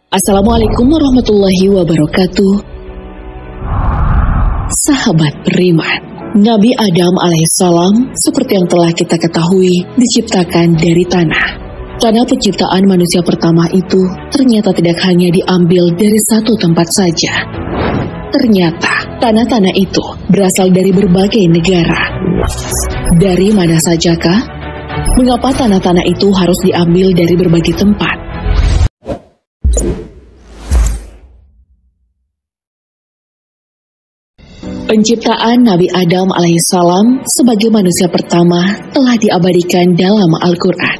Assalamualaikum warahmatullahi wabarakatuh. Sahabat beriman, Nabi Adam alaihissalam seperti yang telah kita ketahui diciptakan dari tanah. Tanah penciptaan manusia pertama itu ternyata tidak hanya diambil dari satu tempat saja. Ternyata tanah-tanah itu berasal dari berbagai negara. Dari mana sajakah? Mengapa tanah-tanah itu harus diambil dari berbagai tempat? Penciptaan Nabi Adam alaihissalam sebagai manusia pertama telah diabadikan dalam Al-Quran.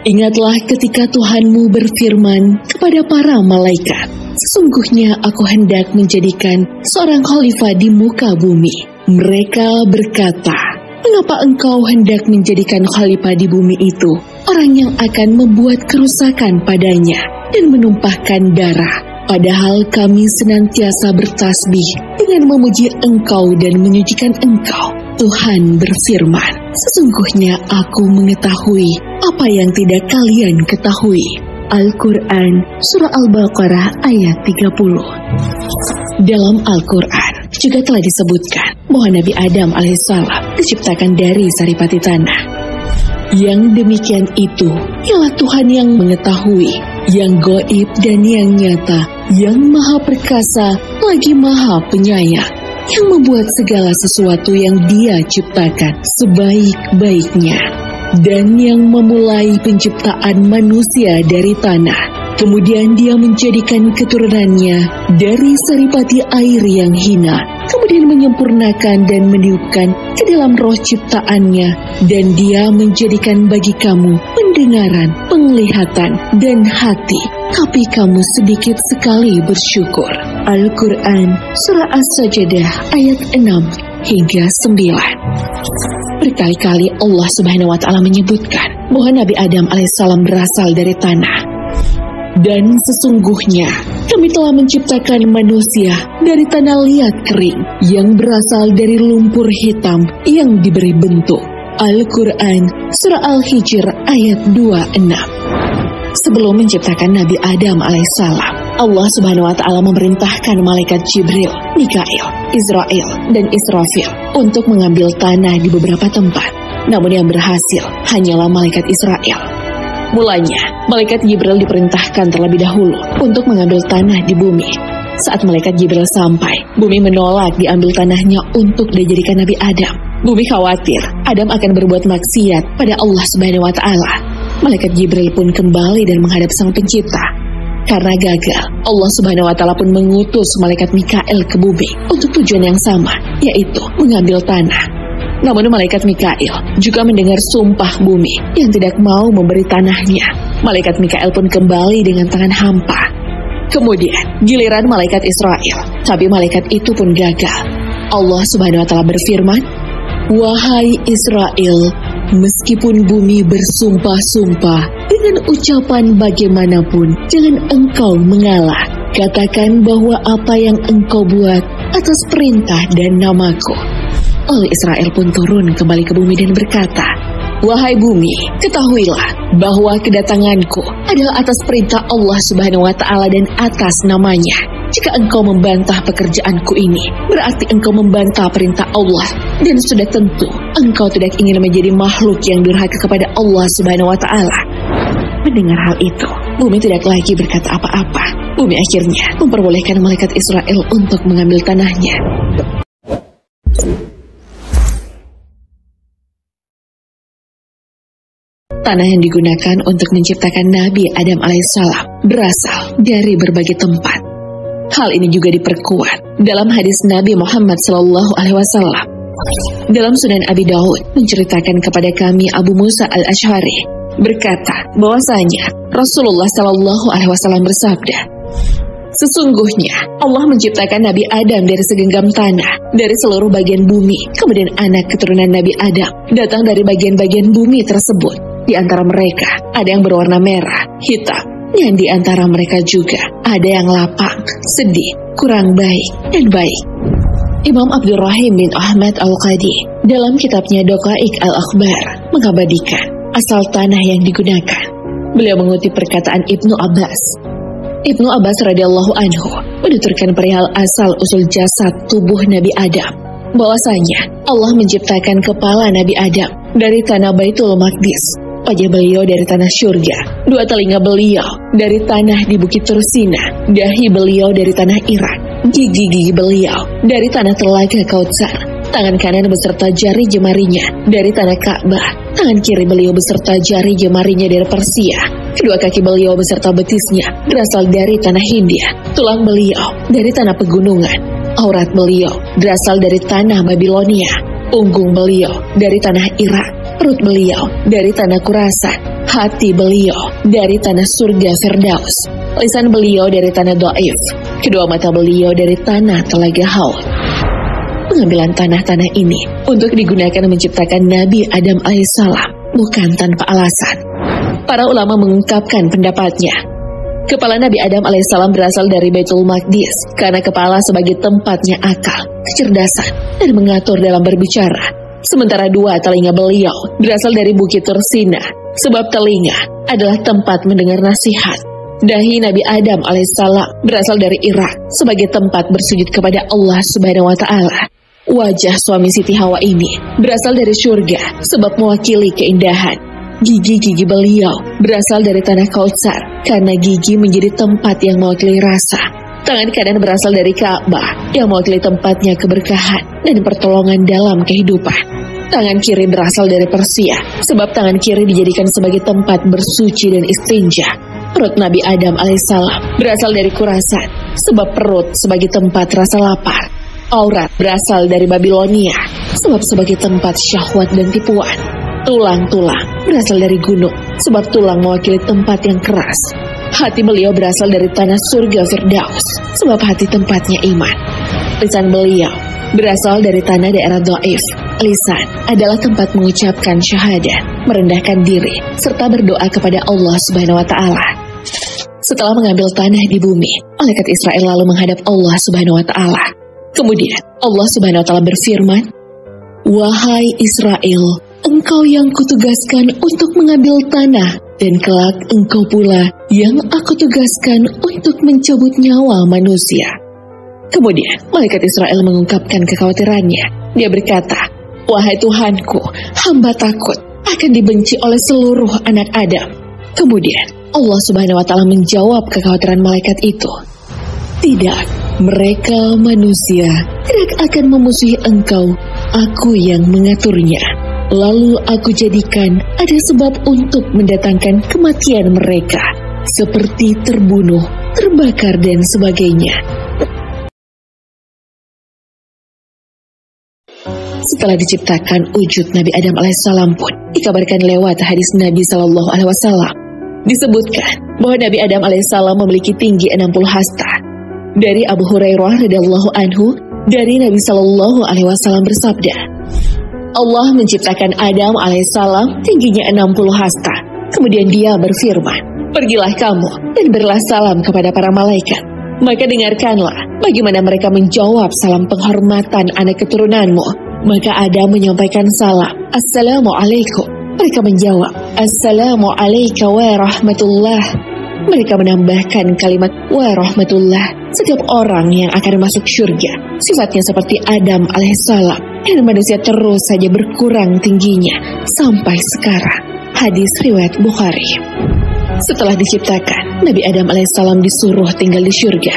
Ingatlah ketika Tuhanmu berfirman kepada para malaikat, sesungguhnya aku hendak menjadikan seorang khalifah di muka bumi. Mereka berkata, mengapa engkau hendak menjadikan khalifah di bumi itu orang yang akan membuat kerusakan padanya dan menumpahkan darah? Padahal kami senantiasa bertasbih dengan memuji Engkau dan menyucikan Engkau. Tuhan berfirman, sesungguhnya aku mengetahui apa yang tidak kalian ketahui. Al-Quran, Surah Al-Baqarah ayat 30. Dalam Al-Quran juga telah disebutkan bahwa Nabi Adam alaihissalam diciptakan dari saripati tanah. Yang demikian itu ialah Tuhan yang mengetahui, yang gaib dan yang nyata, yang maha perkasa lagi maha penyayang, yang membuat segala sesuatu yang Dia ciptakan sebaik-baiknya, dan yang memulai penciptaan manusia dari tanah. Kemudian Dia menjadikan keturunannya dari saripati air yang hina, kemudian menyempurnakan dan meniupkan ke dalam roh ciptaannya, dan Dia menjadikan bagi kamu pendengaran, penglihatan, dan hati, tapi kamu sedikit sekali bersyukur. Al-Quran, Surah As-Sajdah ayat 6 hingga 9. Berkali-kali Allah Subhanahu wa Ta'ala menyebutkan bahwa Nabi Adam alaihissalam berasal dari tanah. Dan sesungguhnya kami telah menciptakan manusia dari tanah liat kering yang berasal dari lumpur hitam yang diberi bentuk. Al-Quran, Surah Al-Hijr ayat 26. Sebelum menciptakan Nabi Adam alaihissalam, Allah Subhanahu wa Ta'ala memerintahkan malaikat Jibril, Mikail, Israel, dan Israfil untuk mengambil tanah di beberapa tempat. Namun yang berhasil hanyalah malaikat Israel. Mulanya, malaikat Jibril diperintahkan terlebih dahulu untuk mengambil tanah di bumi. Saat malaikat Jibril sampai, bumi menolak diambil tanahnya untuk dijadikan Nabi Adam. Bumi khawatir Adam akan berbuat maksiat pada Allah Subhanahu wa Ta'ala. Malaikat Jibril pun kembali dan menghadap Sang Pencipta. Karena gagal, Allah Subhanahu wa Ta'ala pun mengutus malaikat Mikail ke bumi untuk tujuan yang sama, yaitu mengambil tanah. Namun malaikat Mikail juga mendengar sumpah bumi yang tidak mau memberi tanahnya. Malaikat Mikail pun kembali dengan tangan hampa. Kemudian giliran malaikat Israel, tapi malaikat itu pun gagal. Allah Subhanahu wa Ta'ala berfirman, wahai Israel, meskipun bumi bersumpah-sumpah dengan ucapan bagaimanapun, jangan engkau mengalah. Katakan bahwa apa yang engkau buat atas perintah dan namaku. All Israel pun turun kembali ke bumi dan berkata, wahai bumi, ketahuilah bahwa kedatanganku adalah atas perintah Allah Subhanahu wa Ta'ala dan atas namanya. Jika engkau membantah pekerjaanku ini, berarti engkau membantah perintah Allah, dan sudah tentu engkau tidak ingin menjadi makhluk yang durhaka kepada Allah Subhanahu wa Ta'ala. Mendengar hal itu, bumi tidak lagi berkata apa-apa. Bumi akhirnya memperbolehkan malaikat Israel untuk mengambil tanahnya. Tanah yang digunakan untuk menciptakan Nabi Adam alaihissalam berasal dari berbagai tempat. Hal ini juga diperkuat dalam hadis Nabi Muhammad SAW. Dalam Sunan Abi Daud menceritakan kepada kami Abu Musa al-Ash'ari berkata bahwasanya Rasulullah SAW bersabda, sesungguhnya Allah menciptakan Nabi Adam dari segenggam tanah, dari seluruh bagian bumi. Kemudian anak keturunan Nabi Adam datang dari bagian-bagian bumi tersebut. Di antara mereka ada yang berwarna merah, hitam, dan di antara mereka juga ada yang lapang, sedih, kurang baik, dan baik. Imam Abdurrahim bin Ahmad Al-Qadi dalam kitabnya Daqaiq Al-Akhbar mengabadikan asal tanah yang digunakan. Beliau mengutip perkataan Ibnu Abbas. Ibnu Abbas radhiyallahu anhu menuturkan perihal asal-usul jasad tubuh Nabi Adam, bahwasanya Allah menciptakan kepala Nabi Adam dari tanah Baitul Maqdis, wajah beliau dari tanah syurga, dua telinga beliau dari tanah di Bukit Tursina, dahi beliau dari tanah Irak, gigi-gigi beliau dari tanah Telaga Kautsar, tangan kanan beserta jari jemarinya dari tanah Ka'bah, tangan kiri beliau beserta jari jemarinya dari Persia, kedua kaki beliau beserta betisnya berasal dari tanah Hindia, tulang beliau dari tanah pegunungan, aurat beliau berasal dari tanah Babilonia, punggung beliau dari tanah Irak, perut beliau dari tanah Khurasan, hati beliau dari tanah surga Firdaus, lisan beliau dari tanah Dhaif, kedua mata beliau dari tanah Telaga Haud. Pengambilan tanah-tanah ini untuk digunakan menciptakan Nabi Adam alaihissalam bukan tanpa alasan. Para ulama mengungkapkan pendapatnya. Kepala Nabi Adam alaihissalam berasal dari Baitul Maqdis karena kepala sebagai tempatnya akal, kecerdasan, dan mengatur dalam berbicara. Sementara dua telinga beliau berasal dari Bukit Tursina, sebab telinga adalah tempat mendengar nasihat. Dahi Nabi Adam alaihissalam berasal dari Irak sebagai tempat bersujud kepada Allah Subhanahu wa Ta'ala. Wajah suami Siti Hawa ini berasal dari surga sebab mewakili keindahan. Gigi-gigi beliau berasal dari tanah Kautsar karena gigi menjadi tempat yang mewakili rasa. Tangan kanan berasal dari Ka'bah yang mewakili tempatnya keberkahan dan pertolongan dalam kehidupan. Tangan kiri berasal dari Persia sebab tangan kiri dijadikan sebagai tempat bersuci dan istinja. Perut Nabi Adam alaihissalam berasal dari Khurasan sebab perut sebagai tempat rasa lapar. Aurat berasal dari Babilonia sebab sebagai tempat syahwat dan tipuan. Tulang-tulang berasal dari gunung sebab tulang mewakili tempat yang keras. Hati beliau berasal dari tanah surga Firdaus sebab hati tempatnya iman. Lisan beliau berasal dari tanah daerah Dhaif. Lisan adalah tempat mengucapkan syahadat, merendahkan diri, serta berdoa kepada Allah Subhanahu wa Ta'ala. Setelah mengambil tanah di bumi, malaikat Israel lalu menghadap Allah Subhanahu wa Ta'ala. Kemudian Allah Subhanahu wa Ta'ala berfirman, "Wahai Israel, engkau yang kutugaskan untuk mengambil tanah, dan kelak engkau pula yang aku tugaskan untuk mencabut nyawa manusia." Kemudian malaikat Israel mengungkapkan kekhawatirannya. Dia berkata, "Wahai Tuhanku, hamba takut akan dibenci oleh seluruh anak Adam." Kemudian Allah Subhanahu wa Ta'ala menjawab kekhawatiran malaikat itu, "Tidak, mereka manusia tidak akan memusuhi engkau, aku yang mengaturnya. Lalu aku jadikan ada sebab untuk mendatangkan kematian mereka, seperti terbunuh, terbakar, dan sebagainya." Setelah diciptakan wujud Nabi Adam alaihissalam pun dikabarkan lewat hadis Nabi Shallallahu Alaihi Wasallam. Disebutkan bahwa Nabi Adam alaihissalam memiliki tinggi 60 hasta. Dari Abu Hurairah radhiyallahu anhu, dari Nabi Shallallahu Alaihi Wasallam bersabda, Allah menciptakan Adam alaihissalam tingginya 60 hasta. Kemudian dia berfirman, "Pergilah kamu dan berilah salam kepada para malaikat." Maka dengarkanlah bagaimana mereka menjawab salam penghormatan anak keturunanmu. Maka Adam menyampaikan salam, "Assalamualaikum." Mereka menjawab, "Assalamualaikum wa rahmatullah." Mereka menambahkan kalimat wa rahmatullah. Setiap orang yang akan masuk syurga sifatnya seperti Adam alaihissalam, dan manusia terus saja berkurang tingginya sampai sekarang. Hadis riwayat Bukhari. Setelah diciptakan, Nabi Adam alaihissalam disuruh tinggal di syurga.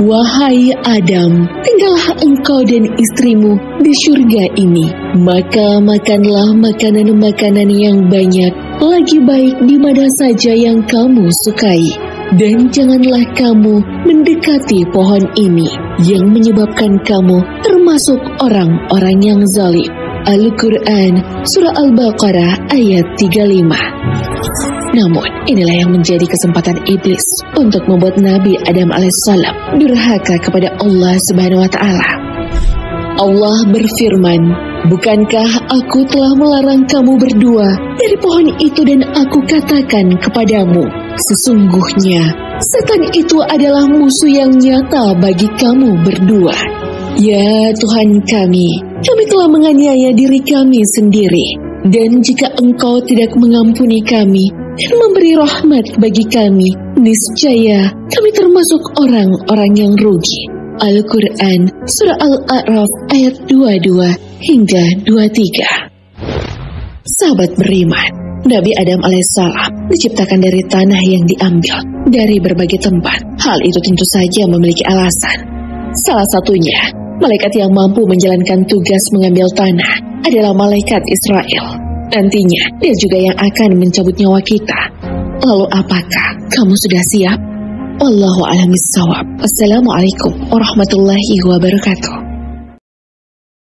"Wahai Adam, tinggallah engkau dan istrimu di syurga ini. Maka makanlah makanan-makanan yang banyak, lagi baik di mana saja yang kamu sukai. Dan janganlah kamu mendekati pohon ini, yang menyebabkan kamu termasuk orang-orang yang zalim." Al-Quran, Surah Al-Baqarah ayat 35. Namun, inilah yang menjadi kesempatan iblis untuk membuat Nabi Adam alaihissalam durhaka kepada Allah Subhanahu wa Ta'ala. Allah berfirman, "Bukankah aku telah melarang kamu berdua dari pohon itu dan aku katakan kepadamu, sesungguhnya setan itu adalah musuh yang nyata bagi kamu berdua. Ya Tuhan kami telah menganiaya diri kami sendiri, dan jika engkau tidak mengampuni kami dan memberi rahmat bagi kami, niscaya kami termasuk orang-orang yang rugi. Al-Quran Surah Al-A'raf ayat 22 hingga 23. Sahabat beriman, Nabi Adam alaihissalam diciptakan dari tanah yang diambil dari berbagai tempat. Hal itu tentu saja memiliki alasan. Salah satunya, malaikat yang mampu menjalankan tugas mengambil tanah adalah malaikat Israel. Nantinya, dia juga yang akan mencabut nyawa kita. Lalu apakah kamu sudah siap? Wallahu a'lam bishawab. Wassalamualaikum warahmatullahi wabarakatuh.